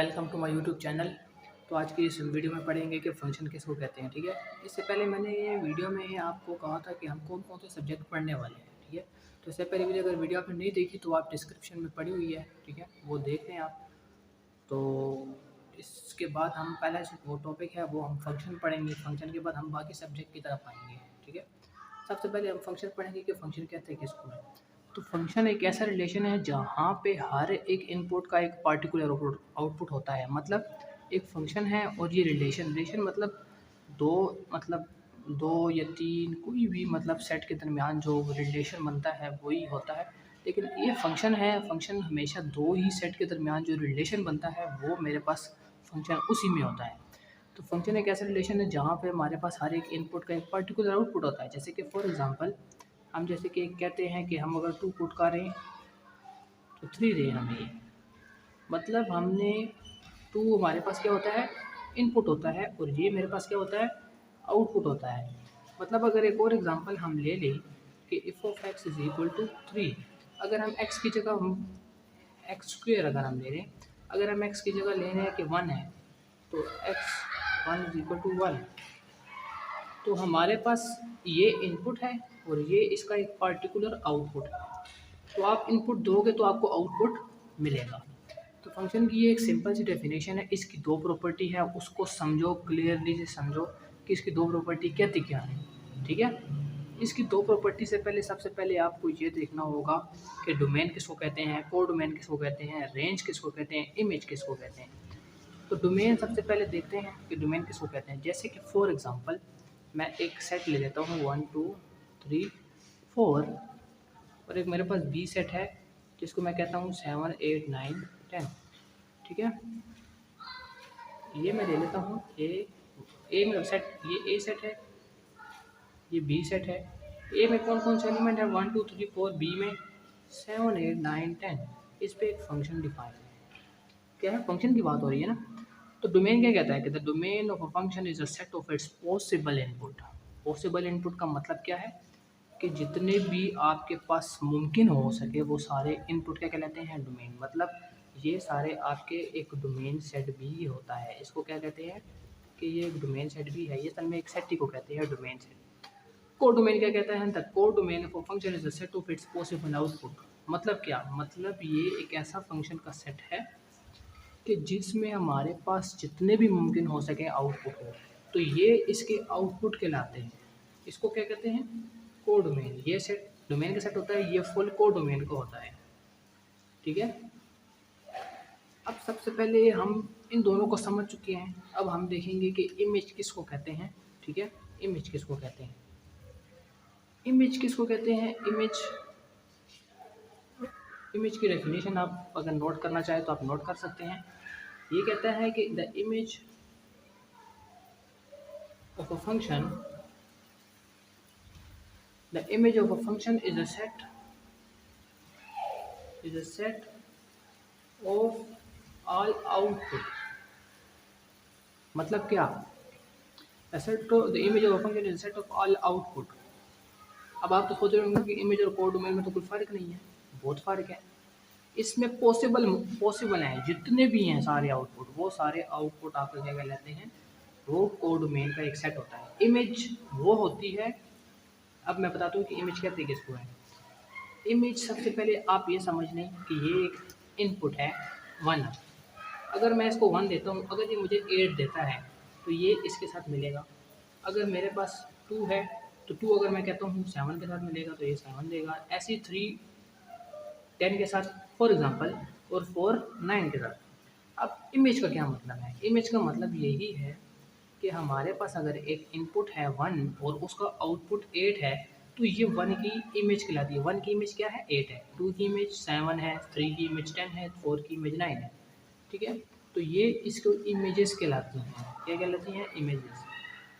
Welcome to my YouTube channel. तो आज की इस वीडियो में पढ़ेंगे कि फ़ंक्शन किसको कहते हैं। ठीक है, इससे पहले मैंने ये वीडियो में आपको कहा था कि हम कौन कौन से सब्जेक्ट पढ़ने वाले हैं। ठीक है, तो इससे पहले वीडियो अगर वीडियो आपने नहीं देखी तो आप डिस्क्रिप्शन में पड़ी हुई है, ठीक है, वो देख लें आप। तो इसके बाद हम पहला जो वो टॉपिक है वो हम फंक्शन पढ़ेंगे। फंक्शन के बाद हम बाकी सब्जेक्ट की तरफ आएंगे। ठीक है, सबसे पहले हम फंक्शन पढ़ेंगे कि फंक्शन कहते हैं किसको है। तो फंक्शन एक ऐसा रिलेशन है जहाँ पे हर एक इनपुट का एक पार्टिकुलर आउटपुट होता है। मतलब एक फंक्शन है और ये रिलेशन मतलब दो मतलब दो या तीन कोई भी मतलब सेट के दरमियान जो रिलेशन बनता है वही होता है। लेकिन ये फंक्शन है, फंक्शन हमेशा दो ही सेट के दरमियान जो रिलेशन बनता है वो मेरे पास फंक्शन उसी में होता है। तो फंक्शन एक ऐसा रिलेशन है जहाँ पे हमारे पास हर एक इनपुट का एक पर्टिकुलर आउटपुट होता है। जैसे कि फॉर एग्जांपल हम जैसे कि कहते हैं कि हम अगर 2 पुट करें तो 3 दें हमें ये। मतलब हमने 2 हमारे पास क्या होता है, इनपुट होता है, और ये मेरे पास क्या होता है, आउटपुट होता है। मतलब अगर एक और एग्जांपल हम ले लें कि f of x is equal to 3, अगर हम x की जगह हम एक्स स्क्वेयर अगर हम ले रहे हैं, अगर हम x की जगह ले रहे हैं कि 1 है तो x 1 इज इक्वल टू 1। तो हमारे पास ये इनपुट है और ये इसका एक पार्टिकुलर आउटपुट है। तो आप इनपुट दोगे तो आपको आउटपुट मिलेगा। तो फंक्शन की ये एक सिंपल सी डेफिनेशन है। इसकी दो प्रॉपर्टी है, उसको समझो, क्लियरली से समझो कि इसकी दो प्रॉपर्टी क्या है। ठीक है, इसकी दो प्रॉपर्टी से पहले सबसे पहले आपको ये देखना होगा कि डोमेन किसको कहते हैं, को डोमेन किसको कहते हैं, रेंज किसको कहते हैं, इमेज किसको कहते हैं। तो डोमेन सबसे पहले देखते हैं कि डोमेन किसको कहते हैं। जैसे कि फॉर एग्जांपल मैं एक सेट ले लेता हूँ 1 2 3 4, और एक मेरे पास बी सेट है जिसको मैं कहता हूँ 7 8 9 10। ठीक है, ये मैं ले लेता हूँ ए में सेट, ये ए सेट है, ये बी सेट है। ए में कौन कौन से एलिमेंट है, 1 2 3 4, बी में 7 8 9 10। इस पे एक फंक्शन डिफाइन है। क्या है, फंक्शन की बात हो रही है ना। तो डोमेन क्या कहता है कि the domain of a function is a set of its possible input. Possible input का मतलब क्या है कि जितने भी आपके पास मुमकिन हो सके वो सारे इनपुट क्या कहलाते हैं, डोमेन। मतलब ये सारे आपके एक डोमेन सेट भी होता है। इसको क्या कहते हैं कि ये एक डोमेन सेट भी है। ये असल में एक सेट ही को कहते हैं डोमेन सेट। कोड डोमेन क्या कहता है, the code domain of a function is a set of its possible output. मतलब क्या, मतलब ये एक ऐसा फंक्शन का सेट है कि जिसमें हमारे पास जितने भी मुमकिन हो सके आउटपुट हो। तो ये इसके आउटपुट कहलाते हैं। इसको क्या कहते हैं, को डोमेन। ये सेट डोमेन का सेट होता है, ये फुल को डोमेन का होता है। ठीक है, अब सबसे पहले हम इन दोनों को समझ चुके हैं। अब हम देखेंगे कि इमेज किसको कहते हैं। ठीक है, इमेज किसको कहते हैं, इमेज किसको कहते हैं। इमेज की डेफिनेशन आप अगर नोट करना चाहें तो आप नोट कर सकते हैं। ये कहता है कि the image of a function, the image of a function is a set of all output। मतलब क्या, a set of the image of a function is a set of all output। अब आप तो सोच रहे होंगे कि इमेज और कोड डोमेन में तो कोई फ़र्क नहीं है। बहुत फ़र्क है। इसमें पॉसिबल हैं, जितने भी हैं सारे आउटपुट, वो सारे आउटपुट आपको क्या कहलाते हैं, वो कोड डोमेन का एक सेट होता है। इमेज वो होती है, अब मैं बताता हूँ कि इमेज कहते हैं किसको है। इमेज सबसे पहले आप ये समझ लें कि ये एक इनपुट है 1। अगर मैं इसको 1 देता हूँ, अगर ये मुझे 8 देता है तो ये इसके साथ मिलेगा। अगर मेरे पास 2 है तो 2 अगर मैं कहता हूँ 7 के साथ मिलेगा तो ये 7 देगा। ऐसे 3 10 के साथ फॉर एग्जांपल, और 4 9 के साथ। अब इमेज का क्या मतलब है, इमेज का मतलब यही है कि हमारे पास अगर एक इनपुट है 1 और उसका आउटपुट 8 है तो ये 1 की इमेज कहलाती है। 1 की इमेज क्या है, 8 है, 2 की इमेज 7 है, 3 की इमेज 10 है, 4 की इमेज 9 है। ठीक है, तो ये इसको इमेजेस कहलाती हैं। क्या कहलाती हैं, इमेजेस।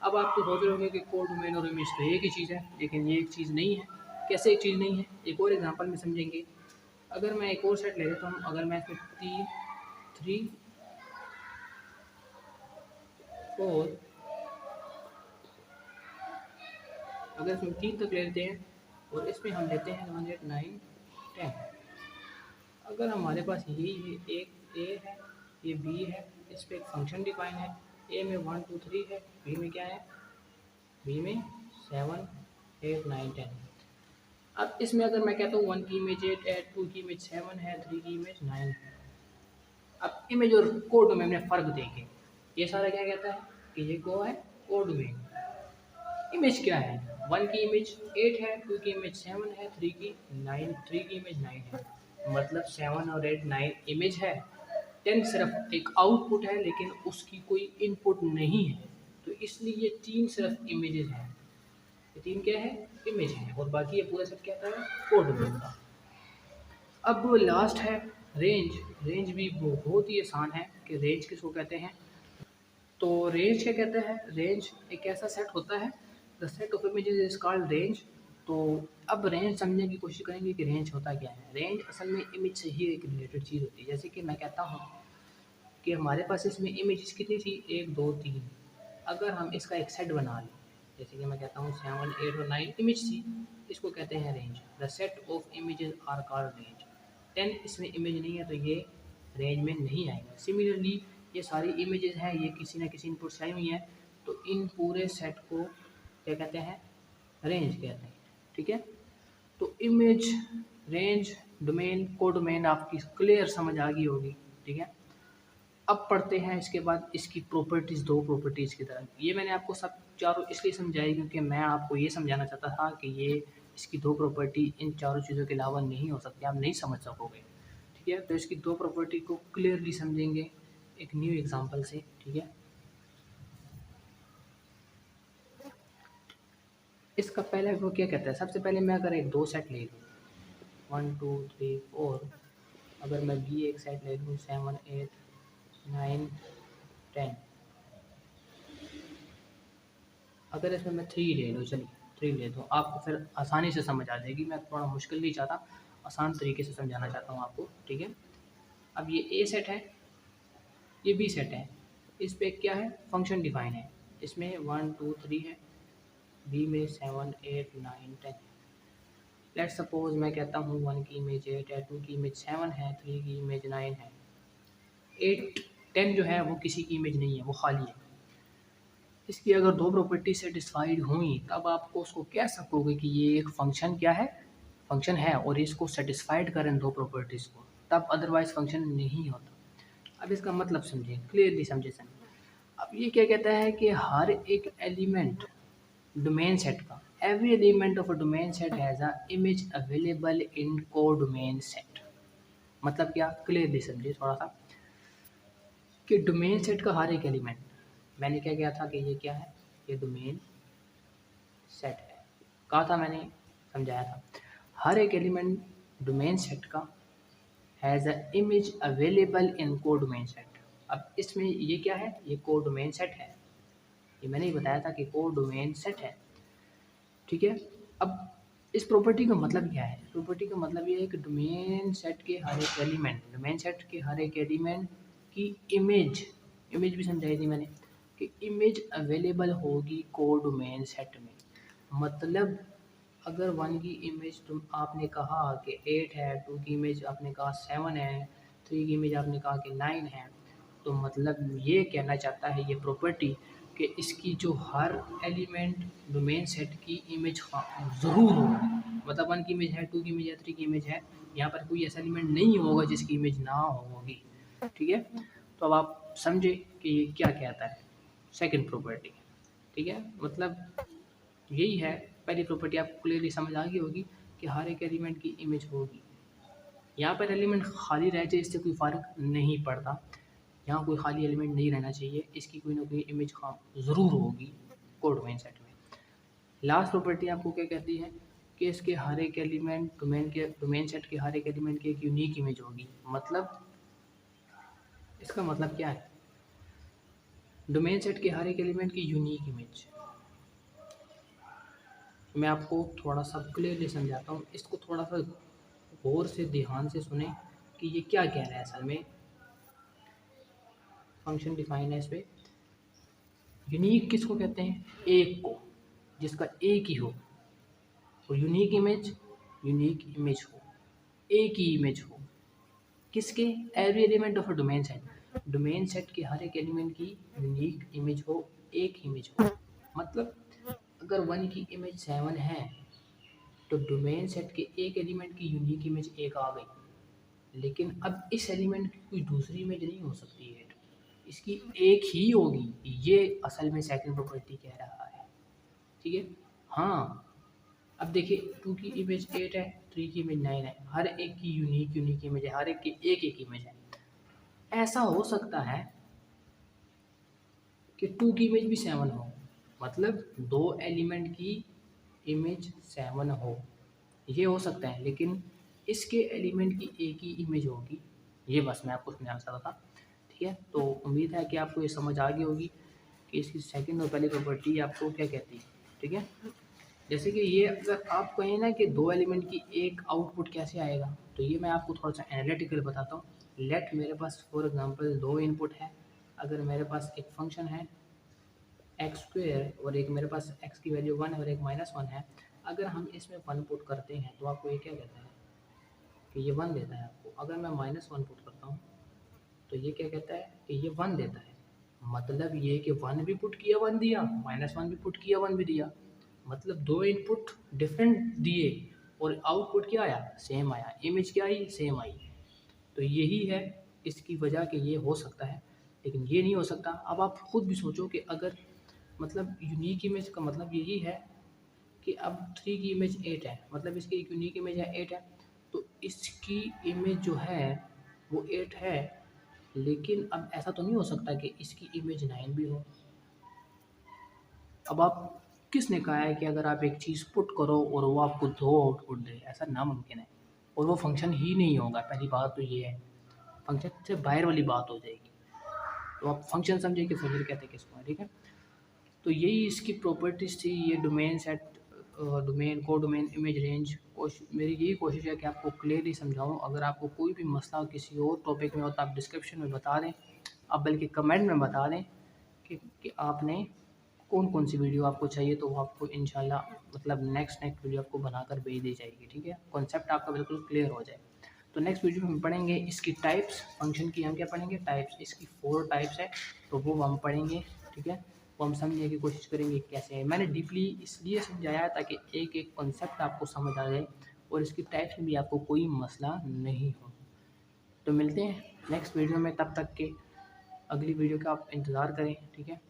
अब आप तो सोच रहे होंगे कि कोड डोमेन और इमेज तो एक ही चीज़ है, लेकिन ये एक चीज़ नहीं है। कैसे एक चीज़ नहीं है, एक और एग्जांपल में समझेंगे। अगर मैं एक और सेट ले लेता हूँ, अगर मैं इसमें 3 4, अगर इसमें 3 तक ले लेते हैं और इसमें हम लेते हैं 7 8 9 10। अगर हमारे पास यही है, एक ए है ये बी है, इस पर एक फंक्शन डिफाइन है, ए में 1 2 3 है, बी में क्या है, बी में 7 8 9 10। अब इसमें अगर मैं कहता हूँ 1 की इमेज 8 है, 2 की इमेज 7 है, 3 की इमेज 9 है। अब इमेज और कोड डोमेन में फ़र्क देखें, ये सारा क्या कहता है कि ये को है कोड डोमेन। इमेज क्या है, 1 की इमेज 8 है, 2 की इमेज 7 है, 3 की इमेज 9 है। मतलब 7 और 8 9 इमेज है, 10 सिर्फ एक आउटपुट है लेकिन उसकी कोई इनपुट नहीं है, तो इसलिए ये 3 सिर्फ इमेजेस हैं। ये 3 क्या है, इमेज है, और बाकी ये पूरा सेट क्या है, कोड डोमेन का। अब लास्ट है रेंज। रेंज भी बहुत ही आसान है कि रेंज किसको कहते हैं। तो रेंज क्या कहते हैं, रेंज एक ऐसा सेट होता है, the set of images is called range. तो अब रेंज समझने की कोशिश करेंगे कि रेंज होता क्या है। रेंज असल में इमेज से ही एक रिलेटेड चीज़ होती है। जैसे कि मैं कहता हूँ कि हमारे पास इसमें इमेजेस कितनी थी, 1 2 3। अगर हम इसका एक सेट बना लें, जैसे कि मैं कहता हूँ 7 8 और 9 इमेज थी, इसको कहते हैं range. The set of images are called range. 10 इसमें इमेज नहीं है तो ये रेंज में नहीं आएगा। सिमिलरली ये सारी इमेजेस हैं, ये किसी ना किसी इनपुट से आई हुई हैं, तो इन पूरे सेट को क्या कहते हैं, रेंज कहते हैं। ठीक है, तो इमेज, रेंज, डोमेन, कोडोमेन आपकी क्लियर समझ आ गई होगी। ठीक है, अब पढ़ते हैं इसके बाद इसकी प्रॉपर्टीज़, दो प्रॉपर्टीज़ की तरफ। ये मैंने आपको सब चारों इसलिए समझाई क्योंकि मैं आपको ये समझाना चाहता था कि ये इसकी दो प्रॉपर्टी इन चारों चीज़ों के अलावा नहीं हो सकती, आप नहीं समझ सकोगे। ठीक है, तो इसकी दो प्रॉपर्टी को क्लियरली समझेंगे एक न्यू एग्जांपल से। ठीक है, इसका पहले वो क्या कहता है, सबसे पहले मैं अगर एक दो सेट ले लूँ 1 2 3 4, अगर मैं बी एक सेट ले लूँ 7 8 9 10, अगर इसमें मैं 3 ले लूँ, चलिए 3 ले दूँ, आपको फिर आसानी से समझ आ जाएगी। मैं थोड़ा मुश्किल नहीं चाहता, आसान तरीके से समझाना चाहता हूँ आपको। ठीक है, अब ये ए सेट है, ये बी सेट है, इस पे क्या है, फंक्शन डिफाइन है। इसमें 1 2 3 है, बी में 7 8 9 10। लेट्स सपोज मैं कहता हूँ 1 की इमेज 8 है, 2 की इमेज 7 है, 3 की इमेज 9 है। 8 10 जो है वो किसी की इमेज नहीं है, वो खाली है। इसकी अगर दो प्रॉपर्टी सेटिस्फाइड हुई तब आपको उसको कह सकोगे कि ये एक फंक्शन क्या है, फंक्शन है, और इसको सेटिस्फाइड करें दो प्रॉपर्टीज़ को, तब अदरवाइज फंक्शन नहीं होता। अब इसका मतलब समझें, क्लियरली समझे समझे। अब ये क्या कहता है कि हर एक एलिमेंट डोमेन सेट का, every element of a domain set has a image available in को डोमेन सेट। मतलब क्या, क्लियरली समझिए थोड़ा सा, कि डोमेन सेट का हर एक एलिमेंट, मैंने क्या किया था कि ये क्या है, ये डोमेन सेट है, कहा था मैंने, समझाया था। हर एक एलिमेंट डोमेन सेट का has a image available in को डोमेन सेट। अब इसमें ये क्या है, ये को डोमेन सेट है, ये मैंने ही बताया था कि को डोमेन सेट है। ठीक है, अब इस प्रॉपर्टी का मतलब क्या है, प्रॉपर्टी का मतलब ये है कि डोमेन सेट के हर एक एलिमेंट, डोमेन सेट के हर एक एलिमेंट की इमेज, इमेज भी समझाई थी मैंने कि इमेज अवेलेबल होगी को डोमेन सेट में। मतलब अगर 1 की इमेज तुम आपने कहा कि 8 है, 2 की इमेज आपने कहा 7 है, 3 की इमेज आपने कहा कि 9 है, तो मतलब ये कहना चाहता है ये प्रॉपर्टी कि इसकी जो हर एलिमेंट डोमेन सेट की इमेज ज़रूर होगी। मतलब 1 की इमेज है, 2 की इमेज है, 3 की इमेज है, यहाँ पर कोई ऐसा एलिमेंट नहीं होगा जिसकी इमेज ना होगी। ठीक है, तो अब आप समझे कि ये क्या कहता है, सेकंड प्रॉपर्टी। ठीक है, मतलब यही है, पहली प्रॉपर्टी आपको क्लियरली समझ आ गई होगी कि हर एक एलिमेंट की इमेज होगी। यहाँ पर एलिमेंट खाली रह जाए इससे कोई फ़र्क नहीं पड़ता, यहाँ कोई खाली एलिमेंट नहीं रहना चाहिए, इसकी कोई ना कोई इमेज ज़रूर होगी को डोमेन सेट में। लास्ट प्रॉपर्टी आपको क्या कहती है कि इसके हर एक एलिमेंट डोमेन सेट के हर एक एलिमेंट की एक यूनिक इमेज होगी। मतलब इसका मतलब क्या है, डोमेन सेट के हर एक एलिमेंट की यूनिक इमेज। मैं आपको थोड़ा सा क्लियरली समझाता हूँ, इसको थोड़ा सा गौर से ध्यान से सुने कि ये क्या कह रहा है। असल में फंक्शन डिफाइन है, इस पर यूनिक किसको कहते हैं, एक को, जिसका एक ही हो, और यूनिक इमेज हो, एक ही इमेज हो, किसके, every element of a domain set. Domain set के हर एक एलिमेंट की यूनिक इमेज हो, एक इमेज हो। मतलब अगर 1 की इमेज 7 है तो डोमेन सेट के एक एलिमेंट की यूनिक इमेज एक आ गई, लेकिन अब इस एलिमेंट की कोई दूसरी इमेज नहीं हो सकती है, इसकी एक ही होगी। ये असल में सेकंड प्रॉपर्टी कह रहा है, ठीक है। हाँ, अब देखिए 2 की इमेज 8 है, 3 की इमेज 9 है, हर एक की यूनिक इमेज है, हर एक की एक इमेज है। ऐसा हो सकता है कि 2 की इमेज भी 7 हो, मतलब 2 एलिमेंट की इमेज 7 हो, ये हो सकता है, लेकिन इसके एलिमेंट की एक ही इमेज होगी। ये बस मैं आपको समझाना चाहता था, ठीक है। तो उम्मीद है कि आपको ये समझ आ गई होगी कि इसकी सेकंड और पहली प्रॉपर्टी आपको क्या कहती है, ठीक है। जैसे कि ये अगर आप कहें ना कि 2 एलिमेंट की एक आउटपुट कैसे आएगा, तो ये मैं आपको थोड़ा सा एनालिटिकल बताता हूँ। लेट मेरे पास फॉर एग्जांपल 2 इनपुट है। अगर मेरे पास एक फंक्शन है एक्स स्क्वेयर और एक मेरे पास एक्स की वैल्यू 1 और एक -1 है। अगर हम इसमें 1 पुट करते हैं तो आपको ये क्या कहता है कि ये 1 देता है आपको। अगर मैं -1 पुट करता हूँ तो ये क्या कहता है कि ये 1 देता है। मतलब ये कि 1 भी पुट किया 1 दिया, -1 भी पुट किया 1 भी दिया। मतलब 2 इनपुट डिफरेंट दिए और आउटपुट क्या आया, सेम आया। इमेज क्या आई, सेम आई। तो यही है इसकी वजह कि ये हो सकता है, लेकिन ये नहीं हो सकता। अब आप खुद भी सोचो कि अगर मतलब यूनिक इमेज का मतलब यही है कि अब 3 की इमेज 8 है, मतलब इसकी एक यूनिक इमेज है 8 है, तो इसकी इमेज जो है वो 8 है। लेकिन अब ऐसा तो नहीं हो सकता कि इसकी इमेज 9 भी हो। अब आप किसने कहा है कि अगर आप एक चीज़ पुट करो और वो आपको 2 आउटपुट दे, ऐसा नामुमकिन है। और वो फंक्शन ही नहीं होगा, पहली बात तो ये है। फंक्शन से बाहर वाली बात हो जाएगी। तो आप फंक्शन समझिए कि फंक्शन कहते हैं किसको है, ठीक है। तो यही इसकी प्रॉपर्टीज़ थी। ये डोमेन सेट, डोमेन को डोमेन इमेज रेंज। मेरी यही कोशिश है कि आपको क्लियरली समझाऊं। अगर आपको कोई भी मसला किसी और टॉपिक में हो तो आप डिस्क्रिप्शन में बता दें, आप बल्कि कमेंट में बता दें कि आपने कौन कौन सी वीडियो आपको चाहिए, तो वो आपको इंशाल्लाह मतलब नेक्स्ट वीडियो आपको बनाकर भेज दी जाएगी, ठीक है। कॉन्सेप्ट आपका बिल्कुल क्लियर हो जाए। तो नेक्स्ट वीडियो में हम पढ़ेंगे इसकी टाइप्स। फंक्शन की हम क्या पढ़ेंगे, टाइप्स। इसकी 4 टाइप्स है, तो वो हम पढ़ेंगे, ठीक है। वो हम समझने की कोशिश करेंगे कैसे है। मैंने डीपली इसलिए समझाया ताकि एक एक कॉन्सेप्ट आपको समझ आ जाए और इसकी टाइप्स में भी आपको कोई मसला नहीं हो। तो मिलते हैं नेक्स्ट वीडियो में, तब तक के अगली वीडियो का आप इंतज़ार करें, ठीक है।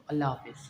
अल्लाह हाफिज़।